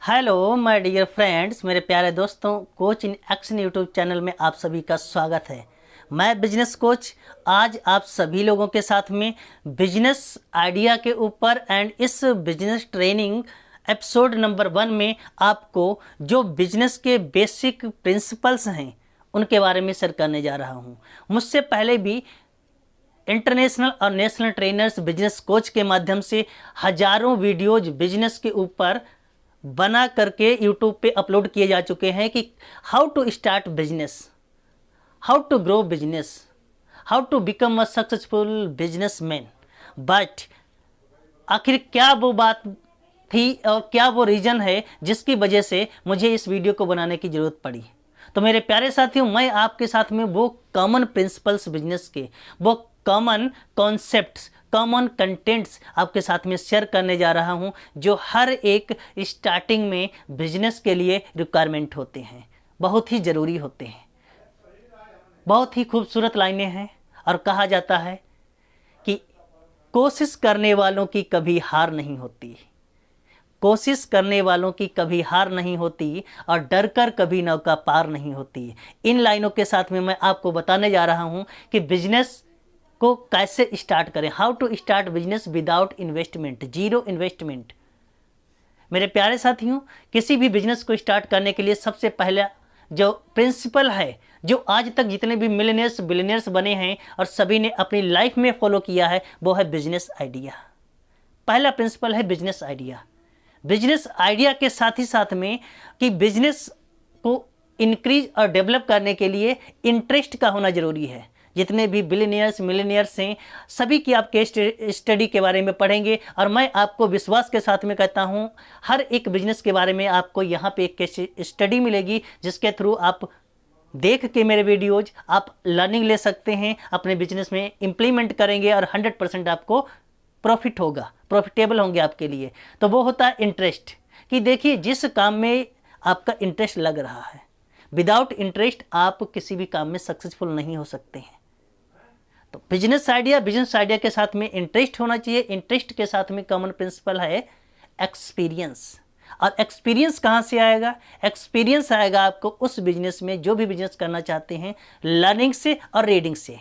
Hello my dear friends, मेरे प्यारे दोस्तों, coach in action YouTube channel में आप सभी का स्वागत है। मैं बिजनेस कोच आज आप सभी लोगों के साथ में बिजनेस आइडिया के ऊपर एंड इस बिजनेस ट्रेनिंग एपिसोड नंबर 1 में आपको जो बिजनेस के बेसिक प्रिंसिपल्स हैं उनके बारे में शेयर करने जा रहा हूं। मुझसे पहले भी इंटरनेशनल और नेशनल ट्रेनर्स बिजनेस कोच के माध्यम से हजारों वीडियोज बिजनेस के ऊपर बना करके यूट्यूब पे अपलोड किए जा चुके हैं कि how to start business, how to grow business, how to become a successful businessman. But आखिर क्या वो बात थी और क्या वो रीज़न है जिसकी वजह से मुझे इस वीडियो को बनाने की ज़रूरत पड़ी। तो मेरे प्यारे साथियों, मैं आपके साथ में वो कॉमन प्रिंसिपल्स बिजनेस के, वो कॉमन कॉन्सेप्ट्स, कॉमन कंटेंट्स आपके साथ में शेयर करने जा रहा हूं जो हर एक स्टार्टिंग में बिजनेस के लिए रिक्वायरमेंट होते हैं, बहुत ही ज़रूरी होते हैं। बहुत ही खूबसूरत लाइनें हैं और कहा जाता है कि कोशिश करने वालों की कभी हार नहीं होती, कोशिश करने वालों की कभी हार नहीं होती और डर कर कभी नौका पार नहीं होती। इन लाइनों के साथ में मैं आपको बताने जा रहा हूं कि बिजनेस को कैसे स्टार्ट करें, how to start business without investment, zero investment. मेरे प्यारे साथियों, किसी भी बिजनेस को स्टार्ट करने के लिए सबसे पहला जो प्रिंसिपल है, जो आज तक जितने भी मिलियनेयर्स बिलियनियर्स बने हैं और सभी ने अपनी लाइफ में फॉलो किया है, वो है बिजनेस आइडिया। पहला प्रिंसिपल है बिजनेस आइडिया। बिजनेस आइडिया के साथ ही साथ में कि बिजनेस को इंक्रीज और डेवलप करने के लिए इंटरेस्ट का होना जरूरी है। जितने भी बिलियनियर्स मिलियनियर्स हैं, सभी की आप केस स्टडी के बारे में पढ़ेंगे और मैं आपको विश्वास के साथ में कहता हूं, हर एक बिजनेस के बारे में आपको यहाँ पे एक केस स्टडी मिलेगी जिसके थ्रू आप देख के मेरे वीडियोज आप लर्निंग ले सकते हैं, अपने बिजनेस में इम्प्लीमेंट करेंगे और 100% आपको प्रॉफिट होगा, प्रॉफिटेबल होंगे आपके लिए। तो वो होता है इंटरेस्ट, कि देखिए जिस काम में आपका इंटरेस्ट लग रहा है, विदाउट इंटरेस्ट आप किसी भी काम में सक्सेसफुल नहीं हो सकते हैं। तो बिजनेस आइडिया के साथ में इंटरेस्ट होना चाहिए। इंटरेस्ट के साथ में कॉमन प्रिंसिपल है एक्सपीरियंस। और एक्सपीरियंस कहाँ से आएगा? एक्सपीरियंस आएगा आपको उस बिजनेस में, जो भी बिजनेस करना चाहते हैं, लर्निंग से और रीडिंग से।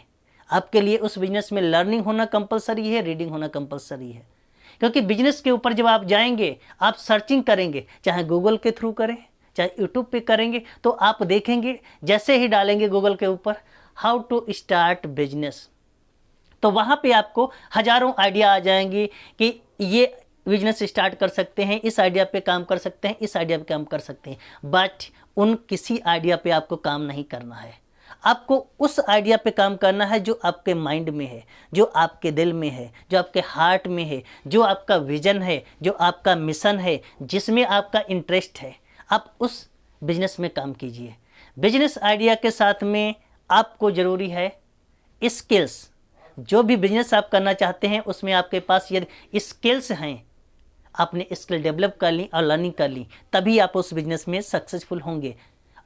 आपके लिए उस बिजनेस में लर्निंग होना कंपलसरी है, रीडिंग होना कंपलसरी है। क्योंकि बिजनेस के ऊपर जब आप जाएंगे, आप सर्चिंग करेंगे, चाहे गूगल के थ्रू करें चाहे यूट्यूब पे करेंगे, तो आप देखेंगे जैसे ही डालेंगे गूगल के ऊपर हाउ टू स्टार्ट बिजनेस, तो वहाँ पे आपको हजारों आइडिया आ जाएंगी कि ये बिजनेस स्टार्ट कर सकते हैं, इस आइडिया पे काम कर सकते हैं, इस आइडिया पे काम कर सकते हैं। बट उन किसी आइडिया पे आपको काम नहीं करना है। आपको उस आइडिया पे काम करना है जो आपके माइंड में है, जो आपके दिल में है, जो आपके हार्ट में है, जो आपका विजन है, जो आपका मिशन है, जिसमें आपका इंटरेस्ट है। आप उस बिजनेस में काम कीजिए। बिजनेस आइडिया के साथ में आपको ज़रूरी है स्किल्स। जो भी बिजनेस आप करना चाहते हैं उसमें आपके पास यदि स्किल्स हैं, आपने स्किल डेवलप कर ली और लर्निंग कर ली, तभी आप उस बिजनेस में सक्सेसफुल होंगे।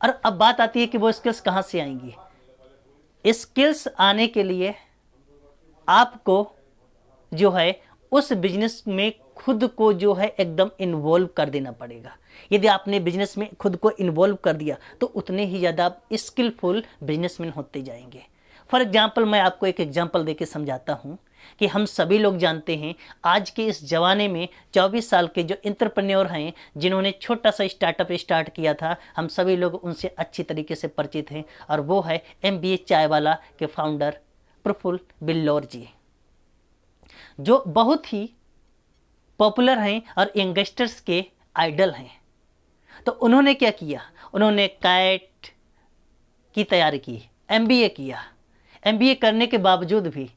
और अब बात आती है कि वो स्किल्स कहाँ से आएंगी। स्किल्स आने के लिए आपको जो है उस बिजनेस में खुद को जो है एकदम इन्वॉल्व कर देना पड़ेगा। यदि आपने बिजनेस में खुद को इन्वॉल्व कर दिया तो उतने ही ज़्यादा आप स्किलफुल बिजनेसमैन होते जाएंगे। फॉर एग्जाम्पल, मैं आपको एक एग्जाम्पल देके समझाता हूँ कि हम सभी लोग जानते हैं आज के इस जमाने में 24 साल के जो एंटरप्रेन्योर हैं, जिन्होंने छोटा सा स्टार्टअप स्टार्ट किया था, हम सभी लोग उनसे अच्छी तरीके से परिचित हैं। और वो है MBA चाय वाला के फाउंडर प्रफुल्ल बिल्लौर जी, जो बहुत ही पॉपुलर हैं और यंगस्टर्स के आइडल हैं। तो उन्होंने क्या किया? उन्होंने कैट की तैयारी की, MBA किया। MBA करने के बावजूद भी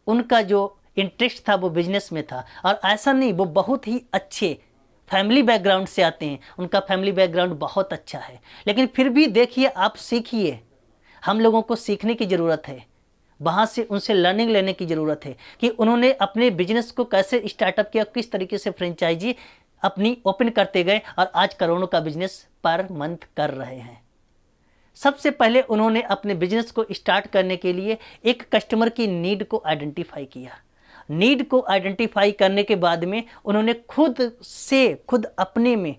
उनका जो इंटरेस्ट था वो बिजनेस में था। और ऐसा नहीं, वो बहुत ही अच्छे फैमिली बैकग्राउंड से आते हैं, उनका फैमिली बैकग्राउंड बहुत अच्छा है। लेकिन फिर भी देखिए, आप सीखिए, हम लोगों को सीखने की ज़रूरत है, वहाँ से उनसे लर्निंग लेने की ज़रूरत है कि उन्होंने अपने बिजनेस को कैसे स्टार्टअप किया, किस तरीके से फ्रेंचाइजी अपनी ओपन करते गए और आज करोड़ों का बिजनेस पर मंथ कर रहे हैं। सबसे पहले उन्होंने अपने बिजनेस को स्टार्ट करने के लिए एक कस्टमर की नीड को आइडेंटिफाई किया। नीड को आइडेंटिफाई करने के बाद में उन्होंने खुद अपने में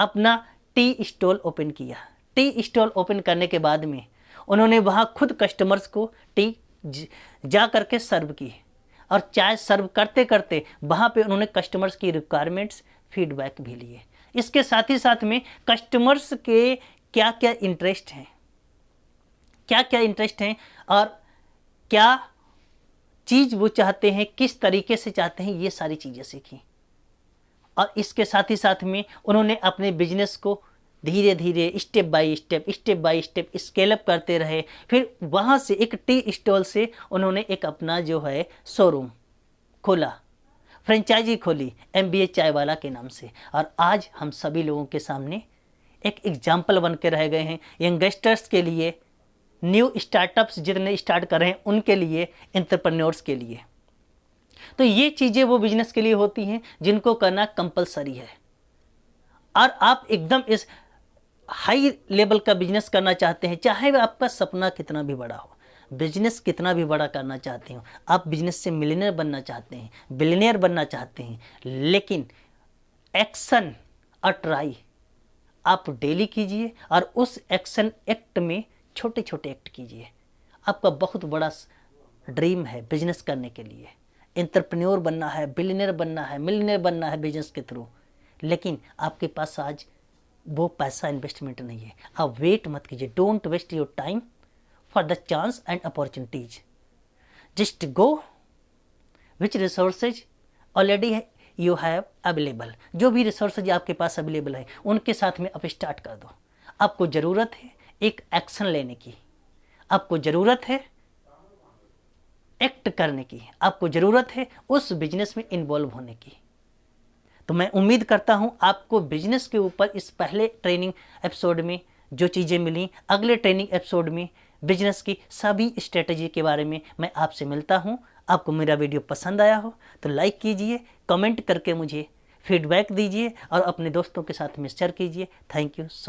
अपना टी स्टॉल ओपन किया। टी स्टॉल ओपन करने के बाद में उन्होंने वहाँ खुद कस्टमर्स को टी जा करके सर्व की, और चाय सर्व करते करते वहाँ पे उन्होंने कस्टमर्स की रिक्वायरमेंट्स फीडबैक भी लिए। इसके साथ ही साथ में कस्टमर्स के क्या क्या इंटरेस्ट हैं, और क्या चीज़ वो चाहते हैं, किस तरीके से चाहते हैं, ये सारी चीज़ें सीखी। और इसके साथ ही साथ में उन्होंने अपने बिजनेस को धीरे धीरे step by step scale up करते रहे। फिर वहाँ से एक टी स्टॉल से उन्होंने एक अपना जो है शोरूम खोला, फ्रेंचाइजी खोली MBA चाय वाला के नाम से। और आज हम सभी लोगों के सामने एक एग्जाम्पल बन के रह गए हैं, यंगस्टर्स के लिए, न्यू स्टार्टअप्स जितने स्टार्ट कर रहे हैं उनके लिए, एंटरप्रेन्योर्स के लिए। तो ये चीज़ें वो बिजनेस के लिए होती हैं जिनको करना कंपलसरी है। और आप एकदम इस हाई लेवल का बिजनेस करना चाहते हैं, चाहे वह आपका सपना कितना भी बड़ा हो, बिजनेस कितना भी बड़ा करना चाहते हो, आप बिजनेस से मिलियनेयर बनना चाहते हैं, बिलियनेयर बनना चाहते हैं, लेकिन एक्शन और ट्राई आप डेली कीजिए, और उस एक्शन एक्ट में छोटे छोटे एक्ट कीजिए। आपका बहुत बड़ा ड्रीम है बिजनेस करने के लिए, एंटरप्रेन्योर बनना है, बिलियनेयर बनना है, मिलियनेयर बनना है बिजनेस के थ्रू, लेकिन आपके पास आज वो पैसा इन्वेस्टमेंट नहीं है। आप वेट मत कीजिए, don't waste your time for the chance and opportunities, just go which resources already you have available. जो भी रिसोर्सेज आपके पास अवेलेबल है उनके साथ में आप स्टार्ट कर दो। आपको ज़रूरत है एक एक्शन लेने की, आपको ज़रूरत है एक्ट करने की, आपको ज़रूरत है उस बिजनेस में इन्वॉल्व होने की। तो मैं उम्मीद करता हूं आपको बिजनेस के ऊपर इस पहले ट्रेनिंग एपिसोड में जो चीज़ें मिली, अगले ट्रेनिंग एपिसोड में बिजनेस की सभी स्ट्रेटजी के बारे में मैं आपसे मिलता हूं। आपको मेरा वीडियो पसंद आया हो तो लाइक कीजिए, कमेंट करके मुझे फीडबैक दीजिए और अपने दोस्तों के साथ में शेयर कीजिए। Thank you so much.